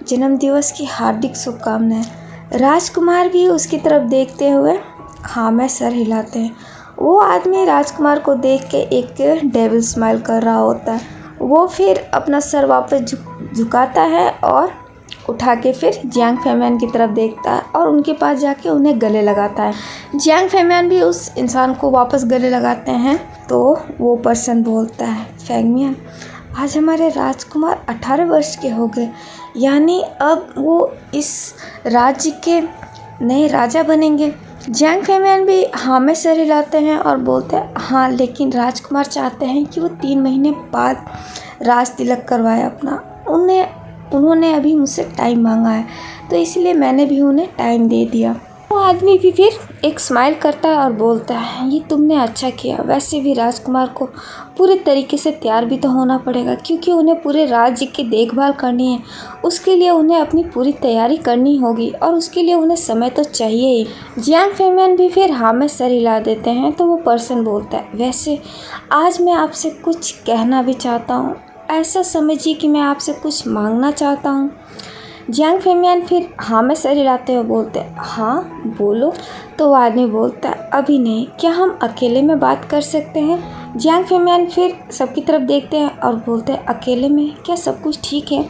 जन्मदिवस की हार्दिक शुभकामनाएं। राजकुमार भी उसकी तरफ देखते हुए हाँ में सर हिलाते हैं। वो आदमी राजकुमार को देख के एक डेविल स्माइल कर रहा होता है। वो फिर अपना सर वापस झुकाता है और उठा के फिर जियांग फेमियन की तरफ देखता है और उनके पास जाके उन्हें गले लगाता है। जियांग फेमियन भी उस इंसान को वापस गले लगाते हैं। तो वो पर्सन बोलता है फेंगमियन आज हमारे राजकुमार 18 वर्ष के हो गए, यानी अब वो इस राज्य के नए राजा बनेंगे। जियांग फेमियन भी हाँ में सर हिलाते हैं और बोलते हैं हाँ, लेकिन राजकुमार चाहते हैं कि वो 3 महीने बाद राज तिलक करवाए अपना। उन्होंने अभी मुझसे टाइम मांगा है तो इसलिए मैंने भी उन्हें टाइम दे दिया। वो आदमी भी फिर एक स्माइल करता है और बोलता है ये तुमने अच्छा किया। वैसे भी राजकुमार को पूरे तरीके से तैयार भी तो होना पड़ेगा क्योंकि उन्हें पूरे राज्य की देखभाल करनी है। उसके लिए उन्हें अपनी पूरी तैयारी करनी होगी और उसके लिए उन्हें समय तो चाहिए ही। जियांग फेमियन भी फिर हाँ में सर हिला देते हैं। तो वो पर्सन बोलता है वैसे आज मैं आपसे कुछ कहना भी चाहता हूँ, ऐसा समझिए कि मैं आपसे कुछ मांगना चाहता हूँ। जियांग फेमियन फिर हाँ में सर हिलाते हुए बोलते हैं हाँ बोलो। तो वो आदमी बोलता है अभी नहीं, क्या हम अकेले में बात कर सकते हैं। जियांग फेमियन फिर सबकी तरफ देखते हैं और बोलते हैं अकेले में क्या सब कुछ ठीक है।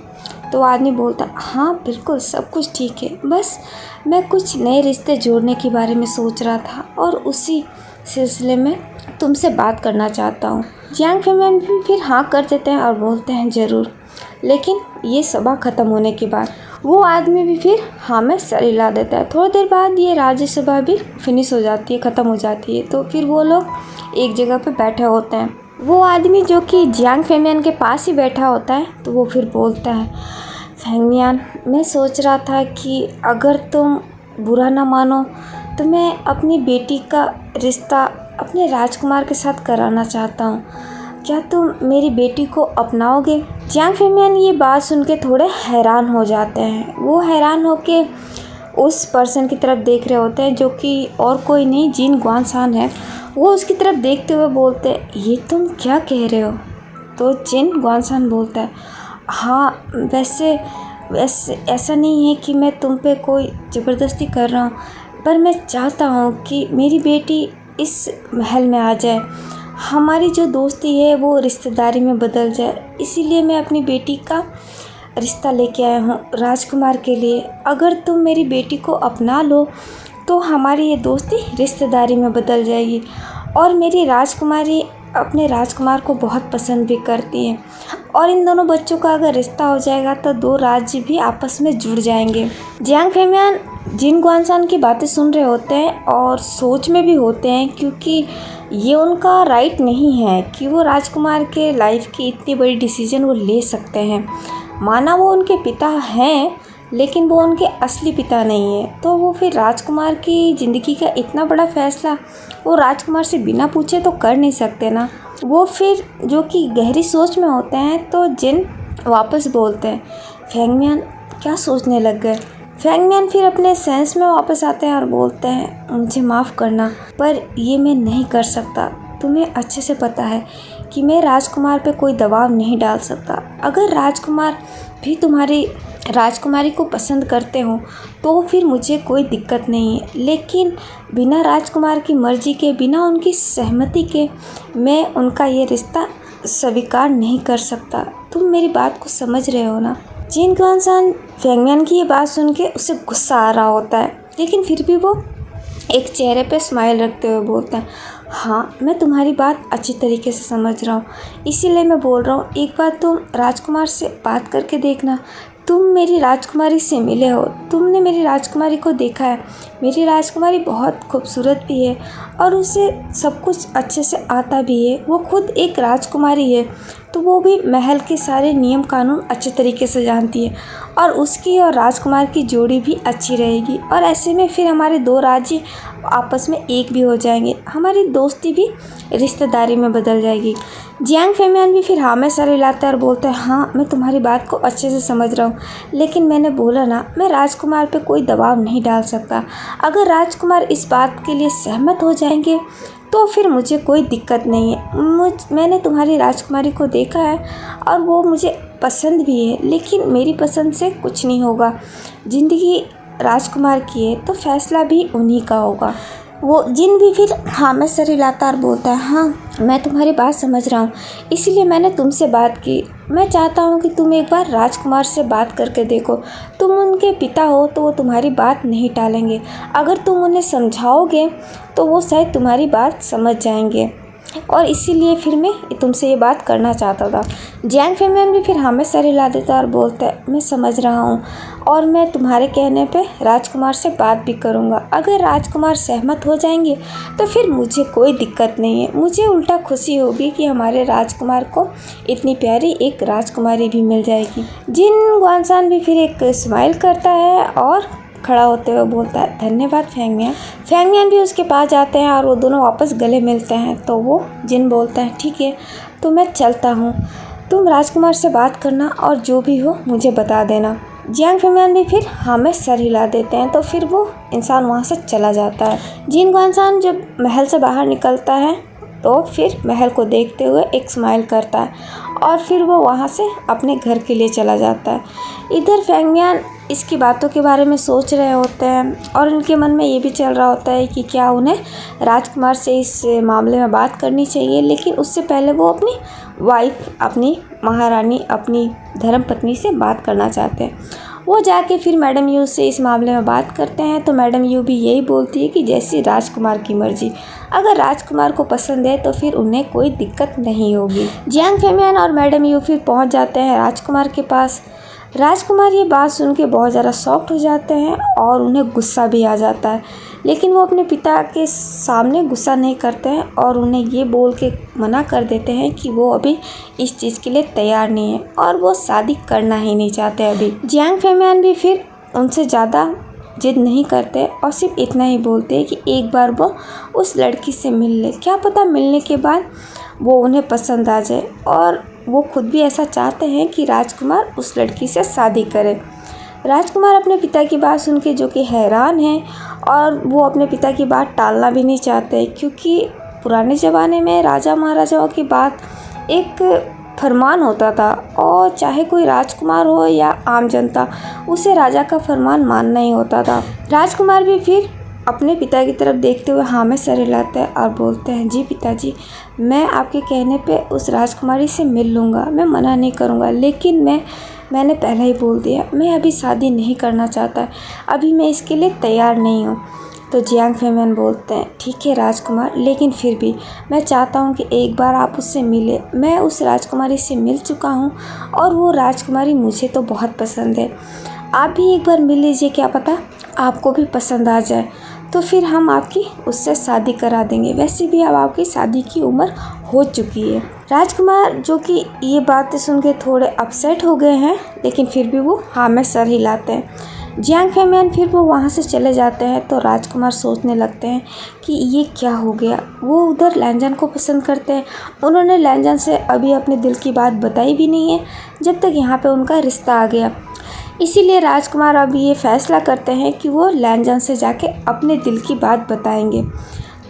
तो वो आदमी बोलता है हाँ बिल्कुल सब कुछ ठीक है, बस मैं कुछ नए रिश्ते जोड़ने के बारे में सोच रहा था और उसी सिलसिले में तुमसे बात करना चाहता हूँ। जियांग फेमियन भी फिर हाँ कर देते हैं और बोलते हैं ज़रूर, लेकिन ये सभा ख़त्म होने के बाद। वो आदमी भी फिर हाँ में सर हिला देता है। थोड़ी देर बाद ये राज्यसभा भी फिनिश हो जाती है, ख़त्म हो जाती है। तो फिर वो लोग एक जगह पे बैठे होते हैं। वो आदमी जो कि जियांग फेमियन के पास ही बैठा होता है तो वो फिर बोलता है फेंगमियन मैं सोच रहा था कि अगर तुम बुरा ना मानो तो मैं अपनी बेटी का रिश्ता अपने राजकुमार के साथ कराना चाहता हूँ, क्या तुम मेरी बेटी को अपनाओगे। जियांग फेमियन ये बात सुन के थोड़े हैरान हो जाते हैं। वो हैरान होके उस पर्सन की तरफ देख रहे होते हैं जो कि और कोई नहीं जिन गुआनशान है। वो उसकी तरफ देखते हुए बोलते हैं ये तुम क्या कह रहे हो। तो जिन गुआनशान बोलता है हाँ वैसे ऐसा नहीं है कि मैं तुम पे कोई ज़बरदस्ती कर रहा हूँ, पर मैं चाहता हूँ कि मेरी बेटी इस महल में आ जाए, हमारी जो दोस्ती है वो रिश्तेदारी में बदल जाए, इसीलिए मैं अपनी बेटी का रिश्ता लेके आया हूँ राजकुमार के लिए। अगर तुम मेरी बेटी को अपना लो तो हमारी ये दोस्ती रिश्तेदारी में बदल जाएगी और मेरी राजकुमारी अपने राजकुमार को बहुत पसंद भी करती है और इन दोनों बच्चों का अगर रिश्ता हो जाएगा तो 2 राज्य भी आपस में जुड़ जाएंगे। जियांग फेमियन जिन गुआनशान की बातें सुन रहे होते हैं और सोच में भी होते हैं क्योंकि ये उनका राइट नहीं है कि वो राजकुमार के लाइफ की इतनी बड़ी डिसीजन वो ले सकते हैं। माना वो उनके पिता हैं लेकिन वो उनके असली पिता नहीं है। तो वो फिर राजकुमार की ज़िंदगी का इतना बड़ा फैसला वो राजकुमार से बिना पूछे तो कर नहीं सकते ना। वो फिर जो कि गहरी सोच में होते हैं तो जिन वापस बोलते हैं फेंगमियन क्या सोचने लग गए। फेंगमियन फिर अपने सेंस में वापस आते हैं और बोलते हैं मुझे माफ़ करना पर ये मैं नहीं कर सकता। तुम्हें अच्छे से पता है कि मैं राजकुमार पे कोई दबाव नहीं डाल सकता। अगर राजकुमार भी तुम्हारी राजकुमारी को पसंद करते हो तो फिर मुझे कोई दिक्कत नहीं है, लेकिन बिना राजकुमार की मर्ज़ी के, बिना उनकी सहमति के मैं उनका ये रिश्ता स्वीकार नहीं कर सकता। तुम मेरी बात को समझ रहे हो ना? जिन क्वानसान फेंगमियान की ये बात सुन के उसे गुस्सा आ रहा होता है, लेकिन फिर भी वो एक चेहरे पे स्माइल रखते हुए बोलता है, हाँ मैं तुम्हारी बात अच्छी तरीके से समझ रहा हूँ, इसीलिए मैं बोल रहा हूँ एक बार तुम राजकुमार से बात करके देखना। तुम मेरी राजकुमारी से मिले हो, तुमने मेरी राजकुमारी को देखा है। मेरी राजकुमारी बहुत खूबसूरत भी है और उसे सब कुछ अच्छे से आता भी है। वो खुद एक राजकुमारी है, तो वो भी महल के सारे नियम कानून अच्छे तरीके से जानती है और उसकी और राजकुमार की जोड़ी भी अच्छी रहेगी। और ऐसे में फिर हमारे दो राज्य आपस में एक भी हो जाएंगे, हमारी दोस्ती भी रिश्तेदारी में बदल जाएगी। जियांग फेंगमियान भी फिर हाँ में सर हिलाता है और बोलता है, हाँ मैं तुम्हारी बात को अच्छे से समझ रहा हूँ, लेकिन मैंने बोला ना, मैं राजकुमार पे कोई दबाव नहीं डाल सकता। अगर राजकुमार इस बात के लिए सहमत हो जाएंगे तो फिर मुझे कोई दिक्कत नहीं है। मैंने तुम्हारी राजकुमारी को देखा है और वो मुझे पसंद भी है, लेकिन मेरी पसंद से कुछ नहीं होगा। ज़िंदगी राजकुमार की है तो फैसला भी उन्हीं का होगा। वो जिन भी फिर हाँ में सर हिलाता और बोलता है, हाँ मैं तुम्हारी बात समझ रहा हूँ, इसलिए मैंने तुमसे बात की। मैं चाहता हूँ कि तुम एक बार राजकुमार से बात करके देखो। तुम उनके पिता हो तो वो तुम्हारी बात नहीं टालेंगे। अगर तुम उन्हें समझाओगे तो वो शायद तुम्हारी बात समझ जाएंगे, और इसीलिए फिर मैं तुमसे ये बात करना चाहता था। जियांग फेंगमियान भी फिर हाँ में सर हिला देता और बोलता है, मैं समझ रहा हूँ और मैं तुम्हारे कहने पे राजकुमार से बात भी करूँगा। अगर राजकुमार सहमत हो जाएंगे तो फिर मुझे कोई दिक्कत नहीं है। मुझे उल्टा खुशी होगी कि हमारे राजकुमार को इतनी प्यारी एक राजकुमारी भी मिल जाएगी। जिन ग्वानसान भी फिर एक स्माइल करता है और खड़ा होते हुए बोलता है, धन्यवाद फेंगमियान। फेंगमियान भी उसके पास जाते हैं और वो दोनों वापस गले मिलते हैं। तो वो जिन बोलता है, ठीक है तो मैं चलता हूँ, तुम राजकुमार से बात करना और जो भी हो मुझे बता देना। जियांग फेंगमियान भी फिर हाँ में सर हिला देते हैं। तो फिर वो इंसान वहाँ से चला जाता है। जिन ग्वानसान जब महल से बाहर निकलता है तो फिर महल को देखते हुए एक स्माइल करता है और फिर वो वहाँ से अपने घर के लिए चला जाता है। इधर फेंगमियान इसकी बातों के बारे में सोच रहे होते हैं और उनके मन में ये भी चल रहा होता है कि क्या उन्हें राजकुमार से इस मामले में बात करनी चाहिए, लेकिन उससे पहले वो अपनी वाइफ, अपनी महारानी, अपनी धर्मपत्नी से बात करना चाहते हैं। वो जाके फिर मैडम यू से इस मामले में बात करते हैं। तो मैडम यू भी यही बोलती है कि जैसी राजकुमार की मर्जी, अगर राजकुमार को पसंद है तो फिर उन्हें कोई दिक्कत नहीं होगी। जियांग फेंगमियान और मैडम यू फिर पहुंच जाते हैं राजकुमार के पास। राजकुमार ये बात सुन के बहुत ज़्यादा शॉक्ड हो जाते हैं और उन्हें गुस्सा भी आ जाता है, लेकिन वो अपने पिता के सामने गुस्सा नहीं करते हैं और उन्हें ये बोल के मना कर देते हैं कि वो अभी इस चीज़ के लिए तैयार नहीं है और वो शादी करना ही नहीं चाहते अभी। जियांग फेंगमियान भी फिर उनसे ज़्यादा जिद नहीं करते और सिर्फ इतना ही बोलते हैं कि एक बार वो उस लड़की से मिल ले, क्या पता मिलने के बाद वो उन्हें पसंद आ जाए और वो खुद भी ऐसा चाहते हैं कि राजकुमार उस लड़की से शादी करे। राजकुमार अपने पिता की बात सुन के जो कि हैरान हैं और वो अपने पिता की बात टालना भी नहीं चाहते, क्योंकि पुराने ज़माने में राजा महाराजाओं की बात एक फरमान होता था और चाहे कोई राजकुमार हो या आम जनता, उसे राजा का फरमान मानना ही होता था। राजकुमार भी फिर अपने पिता की तरफ देखते हुए हाँ में सर हिलाते हैं और बोलते हैं, जी पिताजी, मैं आपके कहने पे उस राजकुमारी से मिल लूँगा, मैं मना नहीं करूँगा, लेकिन मैंने पहले ही बोल दिया, मैं अभी शादी नहीं करना चाहता, अभी मैं इसके लिए तैयार नहीं हूँ। तो जियांग फेंगमियान बोलते हैं, ठीक है राजकुमार, लेकिन फिर भी मैं चाहता हूँ कि एक बार आप उससे मिले। मैं उस राजकुमारी से मिल चुका हूँ और वो राजकुमारी मुझे तो बहुत पसंद है, आप भी एक बार मिल लीजिए, क्या पता आपको भी पसंद आ जाए, तो फिर हम आपकी उससे शादी करा देंगे। वैसे भी अब आपकी शादी की उम्र हो चुकी है। राजकुमार जो कि ये बातें सुन के थोड़े अपसेट हो गए हैं, लेकिन फिर भी वो हाँ में सर हिलाते हैं। जियांग फेंगमियान फिर वो वहाँ से चले जाते हैं। तो राजकुमार सोचने लगते हैं कि ये क्या हो गया। वो उधर लैंजन को पसंद करते हैं, उन्होंने लैंजन से अभी अपने दिल की बात बताई भी नहीं है जब तक यहाँ पे उनका रिश्ता आ गया। इसीलिए राजकुमार अब ये फैसला करते हैं कि वो लैंजन से जाके अपने दिल की बात बताएंगे,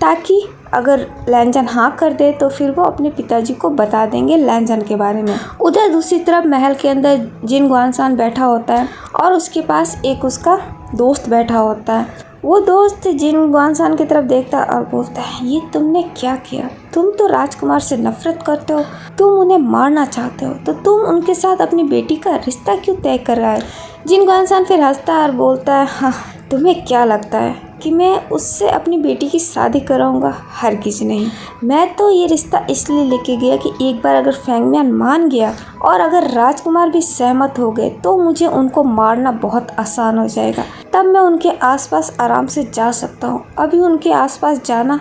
ताकि अगर लैनजान हाँ कर दे तो फिर वो अपने पिताजी को बता देंगे लैनजान के बारे में। उधर दूसरी तरफ महल के अंदर जिन गुआनसान बैठा होता है और उसके पास एक उसका दोस्त बैठा होता है। वो दोस्त जिन गुआनसान की तरफ देखता है और बोलता है, ये तुमने क्या किया? तुम तो राजकुमार से नफरत करते हो, तुम उन्हें मारना चाहते हो, तो तुम उनके साथ अपनी बेटी का रिश्ता क्यों तय कर रहा है? जिन गुआनसान फिर हंसता है और बोलता है, हाँ, तुम्हें क्या लगता है कि मैं उससे अपनी बेटी की शादी कराऊंगा? हरगिज नहीं। मैं तो ये रिश्ता इसलिए लेके गया कि एक बार अगर फेंगमियान मान गया और अगर राजकुमार भी सहमत हो गए तो मुझे उनको मारना बहुत आसान हो जाएगा। तब मैं उनके आसपास आराम से जा सकता हूँ। अभी उनके आसपास जाना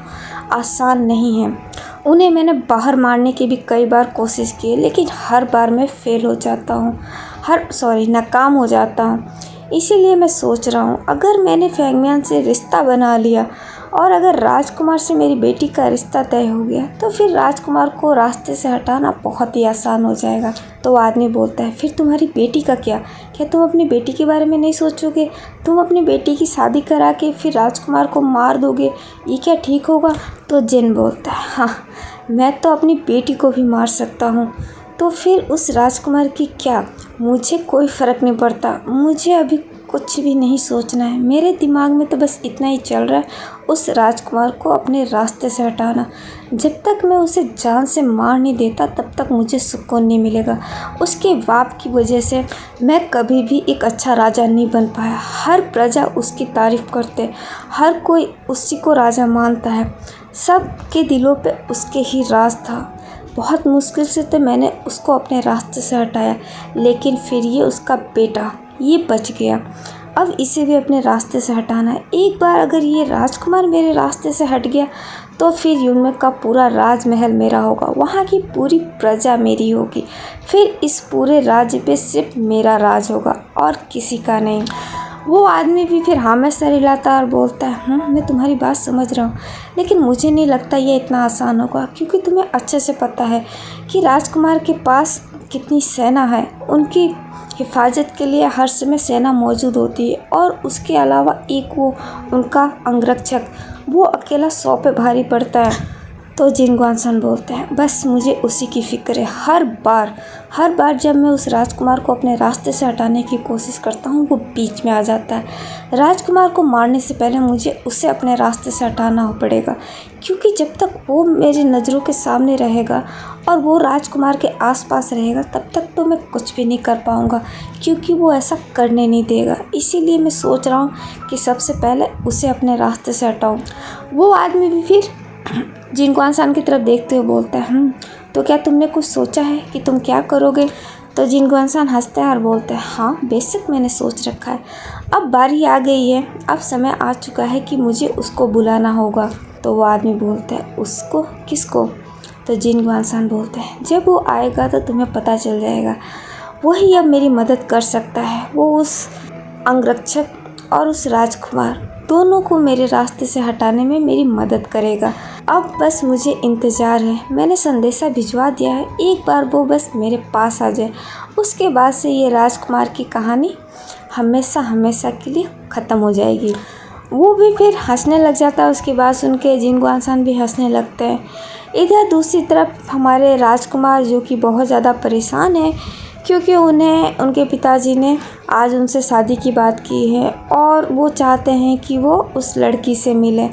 आसान नहीं है। उन्हें मैंने बाहर मारने की भी कई बार कोशिश की, लेकिन हर बार मैं फेल हो जाता हूँ, नाकाम हो जाता हूँ। इसीलिए मैं सोच रहा हूँ, अगर मैंने फेंगमियान से रिश्ता बना लिया और अगर राजकुमार से मेरी बेटी का रिश्ता तय हो गया तो फिर राजकुमार को रास्ते से हटाना बहुत ही आसान हो जाएगा। तो आदमी बोलता है, फिर तुम्हारी बेटी का क्या तुम अपनी बेटी के बारे में नहीं सोचोगे? तुम अपनी बेटी की शादी करा के फिर राजकुमार को मार दोगे, ये क्या ठीक होगा? तो जिन बोलता है, हाँ, मैं तो अपनी बेटी को भी मार सकता हूँ, तो फिर उस राजकुमार की क्या? मुझे कोई फ़र्क नहीं पड़ता। मुझे अभी कुछ भी नहीं सोचना है। मेरे दिमाग में तो बस इतना ही चल रहा है, उस राजकुमार को अपने रास्ते से हटाना। जब तक मैं उसे जान से मार नहीं देता तब तक मुझे सुकून नहीं मिलेगा। उसके बाप की वजह से मैं कभी भी एक अच्छा राजा नहीं बन पाया। हर प्रजा उसकी तारीफ़ करते, हर कोई उसी को राजा मानता है। सबके दिलों पे उसके ही राज था। बहुत मुश्किल से तो मैंने उसको अपने रास्ते से हटाया, लेकिन फिर ये उसका बेटा ये बच गया। अब इसे भी अपने रास्ते से हटाना है। एक बार अगर ये राजकुमार मेरे रास्ते से हट गया तो फिर युनमेट का पूरा राजमहल मेरा होगा, वहाँ की पूरी प्रजा मेरी होगी। फिर इस पूरे राज्य पे सिर्फ मेरा राज होगा और किसी का नहीं। वो आदमी भी फिर हाँ में सर हिलाता और बोलता है, मैं तुम्हारी बात समझ रहा हूँ, लेकिन मुझे नहीं लगता ये इतना आसान होगा, क्योंकि तुम्हें अच्छे से पता है कि राजकुमार के पास कितनी सेना है। उनकी हिफाजत के लिए हर समय सेना मौजूद होती है और उसके अलावा एक वो उनका अंगरक्षक, वो अकेला 100 पे भारी पड़ता है। तो जिन गुआनसान बोलते हैं, बस मुझे उसी की फ़िक्र है। हर बार जब मैं उस राजकुमार को अपने रास्ते से हटाने की कोशिश करता हूँ वो बीच में आ जाता है। राजकुमार को मारने से पहले मुझे उसे अपने रास्ते से हटाना पड़ेगा, क्योंकि जब तक वो मेरी नज़रों के सामने रहेगा और वो राजकुमार के आसपास रहेगा तब तक तो मैं कुछ भी नहीं कर पाऊँगा, क्योंकि वो ऐसा करने नहीं देगा। इसीलिए मैं सोच रहा हूँ कि सबसे पहले उसे अपने रास्ते से हटाऊँ। वो आदमी भी फिर जिन गुआनसान की तरफ देखते हुए बोलता है, तो क्या तुमने कुछ सोचा है कि तुम क्या करोगे? तो जिन गुआनसान हंसता है और बोलता है, हाँ, बेशक मैंने सोच रखा है। अब बारी आ गई है, अब समय आ चुका है कि मुझे उसको बुलाना होगा। तो वो आदमी बोलता है, उसको? किसको? तो जिन गुआनसान बोलते हैं, जब वो आएगा तो तुम्हें पता चल जाएगा। वही अब मेरी मदद कर सकता है। वो उस अंगरक्षक और उस राजकुमार दोनों को मेरे रास्ते से हटाने में मेरी मदद करेगा। अब बस मुझे इंतज़ार है। मैंने संदेशा भिजवा दिया है, एक बार वो बस मेरे पास आ जाए, उसके बाद से ये राजकुमार की कहानी हमेशा के लिए ख़त्म हो जाएगी। वो भी फिर हंसने लग जाता है। उसकी बात सुन के जिन गुआनसान भी हंसने लगते हैं। इधर दूसरी तरफ हमारे राजकुमार, जो कि बहुत ज़्यादा परेशान है, क्योंकि उन्हें उनके पिताजी ने आज उनसे शादी की बात की है और वो चाहते हैं कि वो उस लड़की से मिलें,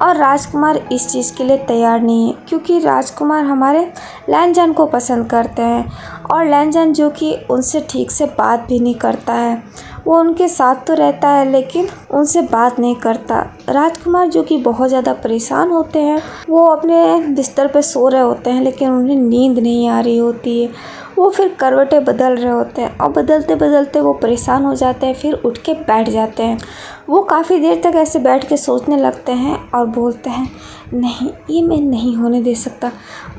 और राजकुमार इस चीज़ के लिए तैयार नहीं है, क्योंकि राजकुमार हमारे लैनजान को पसंद करते हैं और लैनजान जो कि उनसे ठीक से बात भी नहीं करता है। वो उनके साथ तो रहता है लेकिन उनसे बात नहीं करता। राजकुमार जो कि बहुत ज़्यादा परेशान होते हैं, वो अपने बिस्तर पे सो रहे होते हैं लेकिन उन्हें नींद नहीं आ रही होती है। वो फिर करवटें बदल रहे होते हैं और बदलते बदलते वो परेशान हो जाते हैं, फिर उठ के बैठ जाते हैं। वो काफ़ी देर तक ऐसे बैठ के सोचने लगते हैं और बोलते हैं, नहीं, ये मैं नहीं होने दे सकता।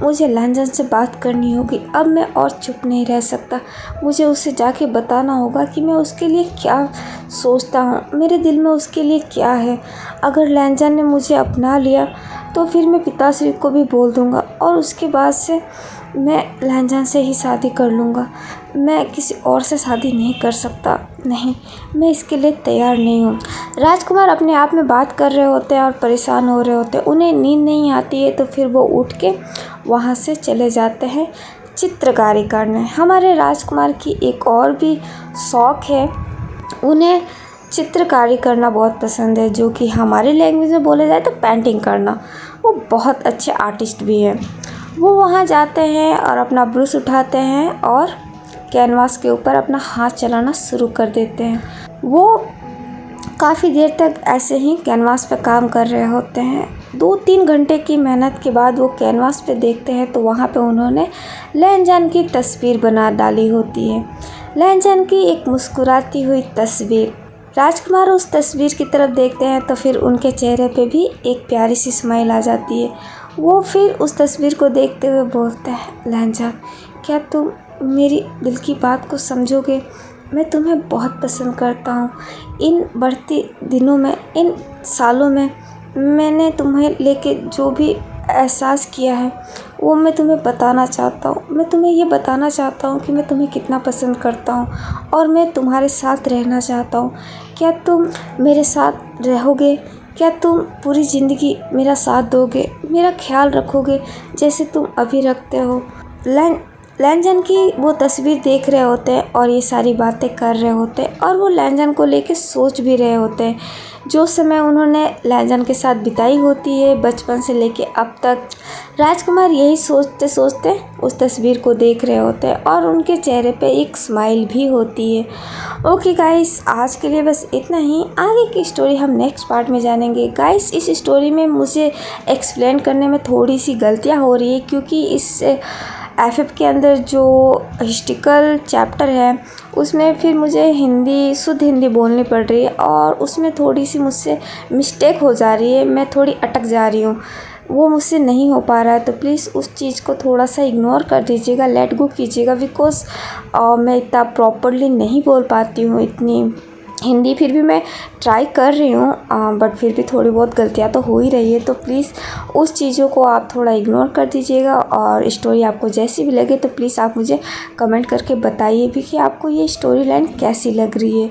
मुझे लैनजान से बात करनी होगी। अब मैं और चुप नहीं रह सकता। मुझे उसे जाके बताना होगा कि मैं उसके लिए क्या सोचता हूँ, मेरे दिल में उसके लिए क्या है। अगर लैनजान ने मुझे अपना लिया तो फिर मैं पिताश्री को भी बोल दूँगा और उसके बाद से मैं लैनजान से ही शादी कर लूँगा। मैं किसी और से शादी नहीं कर सकता, नहीं, मैं इसके लिए तैयार नहीं हूँ। राजकुमार अपने आप में बात कर रहे होते हैं और परेशान हो रहे होते हैं। उन्हें नींद नहीं आती है तो फिर वो उठ के वहाँ से चले जाते हैं चित्रकारी करने। हमारे राजकुमार की एक और भी शौक़ है, उन्हें चित्रकारी करना बहुत पसंद है, जो कि हमारी लैंग्वेज में बोला जाए तो पेंटिंग करना। वो बहुत अच्छे आर्टिस्ट भी हैं। वो वहाँ जाते हैं और अपना ब्रश उठाते हैं और कैनवास के ऊपर अपना हाथ चलाना शुरू कर देते हैं। वो काफ़ी देर तक ऐसे ही कैनवास पे काम कर रहे होते हैं। 2-3 घंटे की मेहनत के बाद वो कैनवास पे देखते हैं तो वहाँ पे उन्होंने लैनजान की तस्वीर बना डाली होती है। लैनजान की एक मुस्कुराती हुई तस्वीर। राजकुमार उस तस्वीर की तरफ देखते हैं तो फिर उनके चेहरे पे भी एक प्यारी सी स्माइल आ जाती है। वो फिर उस तस्वीर को देखते हुए बोलते हैं, लैनजान, क्या तुम मेरी दिल की बात को समझोगे? मैं तुम्हें बहुत पसंद करता हूँ। इन बढ़ती दिनों में, इन सालों में मैंने तुम्हें लेके जो भी एहसास किया है वो मैं तुम्हें बताना चाहता हूँ। मैं तुम्हें ये बताना चाहता हूँ कि मैं तुम्हें कितना पसंद करता हूँ और मैं तुम्हारे साथ रहना चाहता हूँ। क्या तुम मेरे साथ रहोगे? क्या तुम पूरी ज़िंदगी मेरा साथ दोगे, मेरा ख्याल रखोगे जैसे तुम अभी रखते हो? लैनजान की वो तस्वीर देख रहे होते हैं और ये सारी बातें कर रहे होते हैं और वो लैनजान को लेके सोच भी रहे होते हैं। जो समय उन्होंने लैनजान के साथ बिताई होती है बचपन से लेके अब तक। राजकुमार यही सोचते सोचते उस तस्वीर को देख रहे होते हैं और उनके चेहरे पे एक स्माइल भी होती है। ओके गाइस, आज के लिए बस इतना ही। आगे की स्टोरी हम नेक्स्ट पार्ट में जानेंगे। गाइस, इस स्टोरी में मुझे एक्सप्लेन करने में थोड़ी सी गलतियाँ हो रही है क्योंकि इस एफएफ के अंदर जो हिस्ट्रिकल चैप्टर है उसमें फिर मुझे हिंदी, शुद्ध हिंदी बोलनी पड़ रही है और उसमें थोड़ी सी मुझसे मिस्टेक हो जा रही है। मैं थोड़ी अटक जा रही हूँ, वो मुझसे नहीं हो पा रहा है। तो प्लीज़ उस चीज़ को थोड़ा सा इग्नोर कर दीजिएगा, लेट गो कीजिएगा, बिकॉज़ मैं इतना प्रॉपरली नहीं बोल पाती हूँ इतनी हिंदी। फिर भी मैं ट्राई कर रही हूँ बट फिर भी थोड़ी बहुत गलतियाँ तो हो ही रही है। तो प्लीज़ उस चीज़ों को आप थोड़ा इग्नोर कर दीजिएगा और स्टोरी आपको जैसी भी लगे तो प्लीज़ आप मुझे कमेंट करके बताइए भी कि आपको ये स्टोरी लाइन कैसी लग रही है।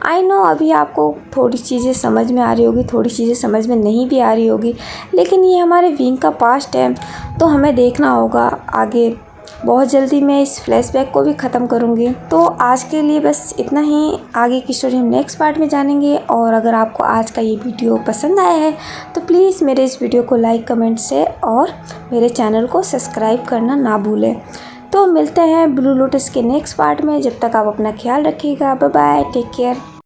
आई नो अभी आपको थोड़ी चीज़ें समझ में आ रही होगी, थोड़ी चीज़ें समझ में नहीं भी आ रही होगी, लेकिन ये हमारे विंग का पास्ट है तो हमें देखना होगा आगे। बहुत जल्दी मैं इस फ्लैशबैक को भी ख़त्म करूँगी। तो आज के लिए बस इतना ही। आगे की स्टोरी हम नेक्स्ट पार्ट में जानेंगे। और अगर आपको आज का ये वीडियो पसंद आया है तो प्लीज़ मेरे इस वीडियो को लाइक, कमेंट, शेयर और मेरे चैनल को सब्सक्राइब करना ना भूलें। तो मिलते हैं ब्लू लोटस के नेक्स्ट पार्ट में। जब तक आप अपना ख्याल रखिएगा। Bye bye, take care.